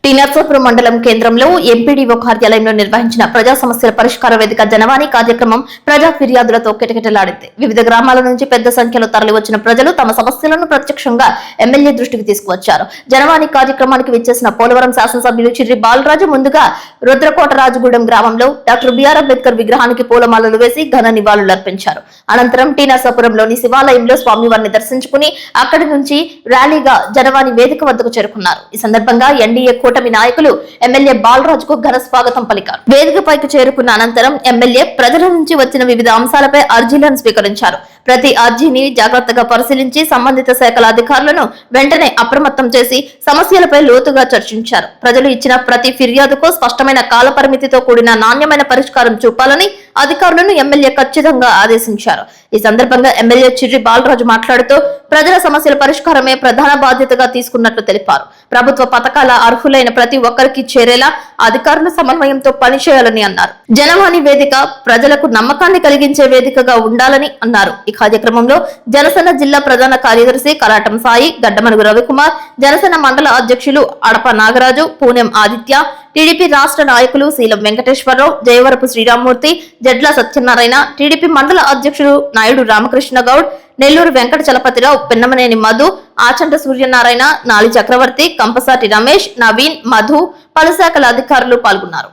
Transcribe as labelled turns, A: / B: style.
A: టీనర్సాపురం మండలం కేంద్రంలో ఎంపీడీఓ కార్యాలయంలో నిర్వహించిన ప్రజా సమస్యల పరిష్కార వేదిక జనవాణి కార్యక్రమం ప్రజా ఫిర్యాదులతో కిటకిటలాడింది. వివిధ గ్రామాల నుంచి పెద్ద సంఖ్యలో తరలివచ్చిన ప్రజలు తమ సమస్యలను ప్రత్యక్షంగా ఎమ్మెల్యే దృష్టికి తీసుకువచ్చారు. జనవాణి కార్యక్రమానికి విచ్చేసిన పోలవరం శాసనసభ్యులు చిర్రి బాలరాజు ముందుగా రుద్రకోటరాజుగూడెం గ్రామంలో డాక్టర్ బిఆర్ అంబేద్కర్ విగ్రహానికి పూలమాలలు వేసి ఘన నివాళులర్పించారు. అనంతరం టీనర్సాపురంలోని శివాలయంలో స్వామివారిని దర్శించుకుని అక్కడి నుంచి ర్యాలీగా జనవాణి వేదిక వద్దకు చేరుకున్నారు. ఈ సందర్భంగా ఎన్డీఏ కూటమి నాయకులు ఎమ్మెల్యే బాలరాజుకు ఘన స్వాగతం పలికారు. వేదికపైకి చేరుకున్న అనంతరం ఎమ్మెల్యే ప్రజల నుంచి వచ్చిన వివిధ అంశాలపై అర్జీలను స్వీకరించారు. ప్రతి అర్జీని జాగ్రత్తగా పరిశీలించి సంబంధిత శాఖల అధికారులను వెంటనే అప్రమత్తం చేసి సమస్యలపై లోతుగా చర్చించారు. ప్రజలు ఇచ్చిన ప్రతి ఫిర్యాదుకు స్పష్టమైన కాల పరిమితితో కూడిన నాణ్యమైన పరిష్కారం చూపాలని అధికారులను ఎమ్మెల్యే ఖచ్చితంగా ఆదేశించారు. ఈ సందర్భంగా ఎమ్మెల్యే చిర్రి బాలరాజు మాట్లాడుతూ ప్రజల సమస్యల పరిష్కారమే ప్రధాన బాధ్యతగా తీసుకున్నట్లు తెలిపారు. ప్రభుత్వ పథకాల అర్హులైన ప్రతి ఒక్కరికి చేరేలా అధికారుల సమన్వయంతో పనిచేయాలని అన్నారు. జనవాణి వేదిక ప్రజలకు నమ్మకాన్ని కలిగించే వేదికగా ఉండాలని అన్నారు. ఈ కార్యక్రమంలో జనసేన జిల్లా ప్రధాన కార్యదర్శి కరాటం సాయి, గడ్డమనుగు రవికుమార్, జనసేన మండల అధ్యక్షులు అడప నాగరాజు, పూనెం ఆదిత్య, టీడీపీ రాష్ట్ర నాయకులు శీలం వెంకటేశ్వరరావు, జయవరపు శ్రీరామ్మూర్తి, జడ్ల సత్యనారాయణ, టీడీపీ మండల అధ్యక్షులు నాయుడు రామకృష్ణ గౌడ్, నెల్లూరు వెంకట చలపతిరావు, పెన్నమనేని మధు, ఆచంట సూర్యనారాయణ, నాలి చక్రవర్తి, కంపసాటి రమేష్, నవీన్, మధు, పలు శాఖల అధికారులు పాల్గొన్నారు.